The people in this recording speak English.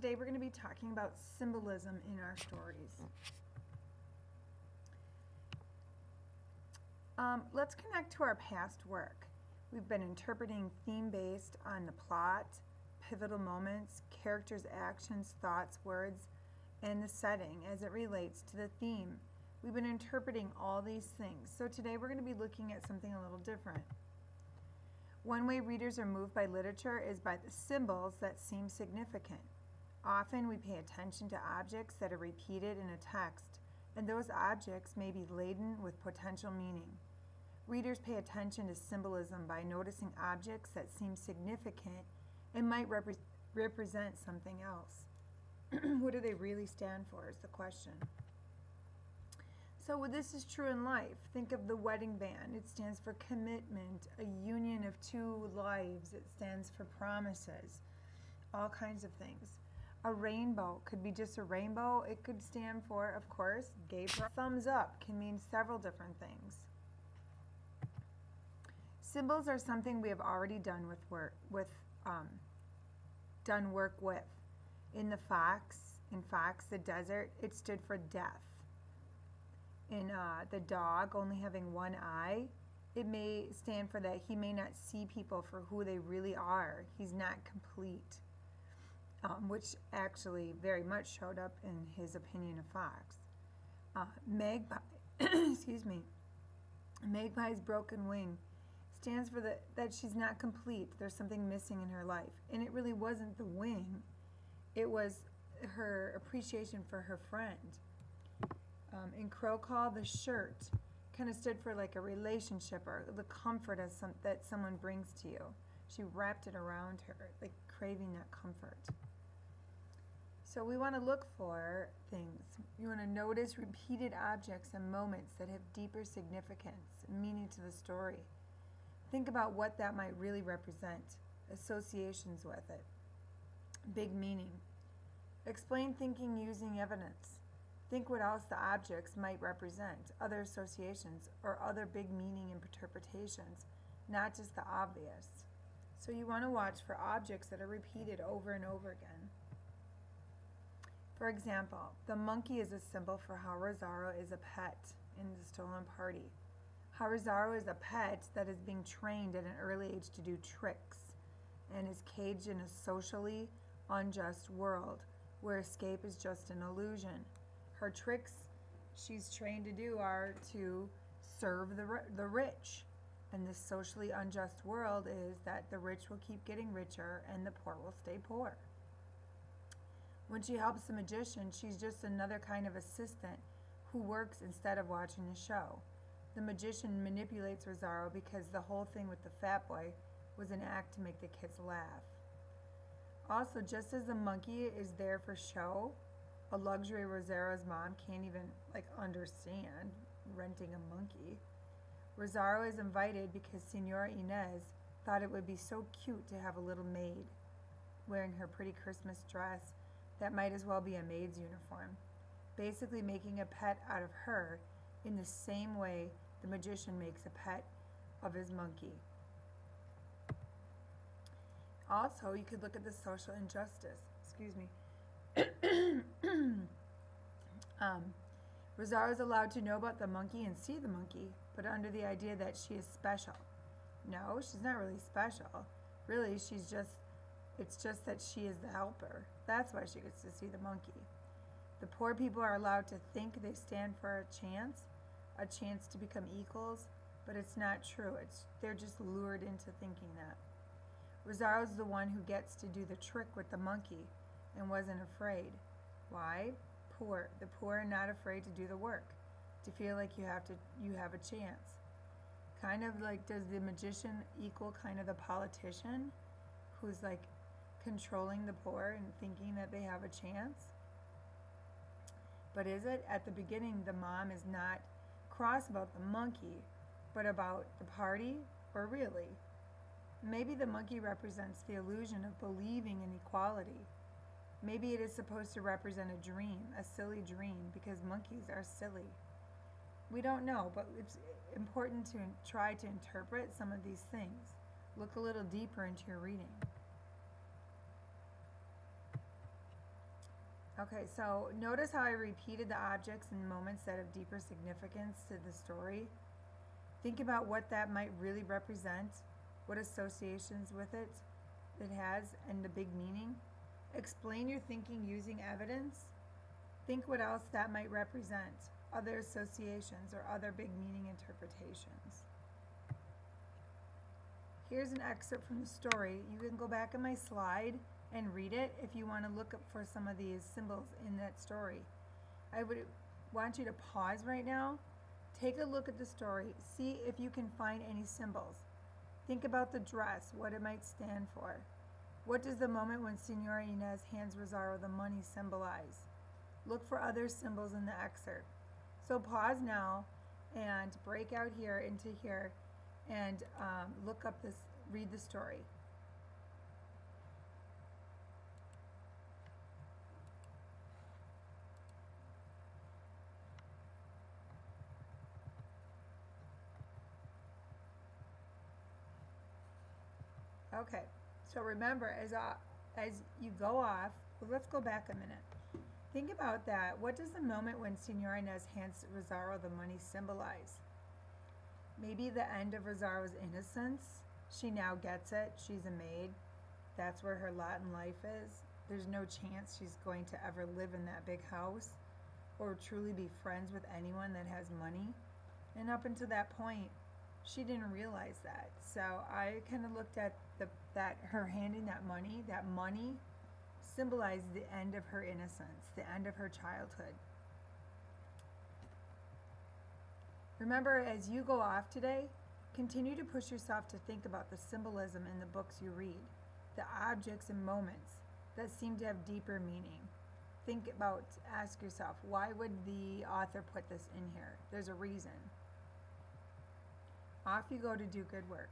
today we're going to be talking about symbolism in our stories. Let's connect to our past work. We've been interpreting theme-based on the plot, pivotal moments, characters' actions, thoughts, words, and the setting as it relates to the theme. We've been interpreting all these things. So today we're going to be looking at something a little different. One way readers are moved by literature is by the symbols that seem significant. Often we pay attention to objects that are repeated in a text, and those objects may be laden with potential meaning. Readers pay attention to symbolism by noticing objects that seem significant and might represent something else. What do they really stand for is the question. So this is true in life. Think of the wedding band. It stands for commitment, a union of two lives. It stands for promises, all kinds of things. A rainbow could be just a rainbow. It could stand for, of course, gay pride. Thumbs up can mean several different things. Symbols are something we have already done work with. In Fox, the desert, it stood for death. In the dog only having one eye, it may stand for that he may not see people for who they really are. He's not complete, which actually very much showed up in his opinion of Fox. Magpie, excuse me, Magpie's broken wing stands for that she's not complete. There's something missing in her life. And it really wasn't the wing. It was her appreciation for her friend. In Crow Call, the shirt kind of stood for like a relationship or the comfort that someone brings to you. She wrapped it around her, like craving that comfort. So we want to look for things. You want to notice repeated objects and moments that have deeper significance and meaning to the story. Think about what that might really represent, associations with it, big meaning. Explain thinking using evidence. Think what else the objects might represent, other associations, or other big meaning interpretations, not just the obvious. So you want to watch for objects that are repeated over and over again. For example, the monkey is a symbol for how Rosario is a pet in the stolen party. How Rosario is a pet that is being trained at an early age to do tricks and is caged in a socially unjust world where escape is just an illusion. Her tricks she's trained to do are to serve the rich. And this socially unjust world is that the rich will keep getting richer and the poor will stay poor. When she helps the magician, she's just another kind of assistant who works instead of watching the show. The magician manipulates Rosario because the whole thing with the fat boy was an act to make the kids laugh. Also, just as the monkey is there for show, a luxury Rosario's mom can't even understand renting a monkey. Rosario is invited because Senora Inez thought it would be so cute to have a little maid wearing her pretty Christmas dress that might as well be a maid's uniform, basically making a pet out of her in the same way the magician makes a pet of his monkey. Also, you could look at the social injustice. Excuse me. Rosario is allowed to know about the monkey and see the monkey, but under the idea that she is special. No, she's not really special. Really, it's just that she is the helper. That's why she gets to see the monkey. The poor people are allowed to think they stand for a chance to become equals, but it's not true. They're just lured into thinking that. Rosario's the one who gets to do the trick with the monkey and wasn't afraid. Why? Poor. The poor are not afraid to do the work, to feel like you have a chance. Kind of like, does the magician equal kind of the politician who's like controlling the poor and thinking that they have a chance? But is it? At the beginning, the mom is not cross about the monkey, but about the party, or really? Maybe the monkey represents the illusion of believing in equality. Maybe it is supposed to represent a dream, a silly dream, because monkeys are silly. We don't know, but it's important to try to interpret some of these things. Look a little deeper into your reading. Okay, so notice how I repeated the objects and moments that have deeper significance to the story. Think about what that might really represent, what associations with it has, and the big meaning. Explain your thinking using evidence. Think what else that might represent, other associations or other big meaning interpretations. Here's an excerpt from the story. You can go back in my slide and read it if you want to look up for some of these symbols in that story. I would want you to pause right now, take a look at the story, see if you can find any symbols. Think about the dress, what it might stand for. What does the moment when Senora Inez hands Rosario the money symbolize? Look for other symbols in the excerpt. So pause now and break out here into here and look up this, read the story. Okay, so remember, as you go off, well, let's go back a minute. Think about that. What does the moment when Senora Inez hands Rosario the money symbolize? Maybe the end of Rosario's innocence. She now gets it. She's a maid. That's where her lot in life is. There's no chance she's going to ever live in that big house or truly be friends with anyone that has money. And up until that point, she didn't realize that. So I kind of looked at that her handing that money symbolized the end of her innocence, the end of her childhood. Remember, as you go off today, continue to push yourself to think about the symbolism in the books you read, the objects and moments that seem to have deeper meaning. Think about, ask yourself, why would the author put this in here? There's a reason. Off you go to do good work.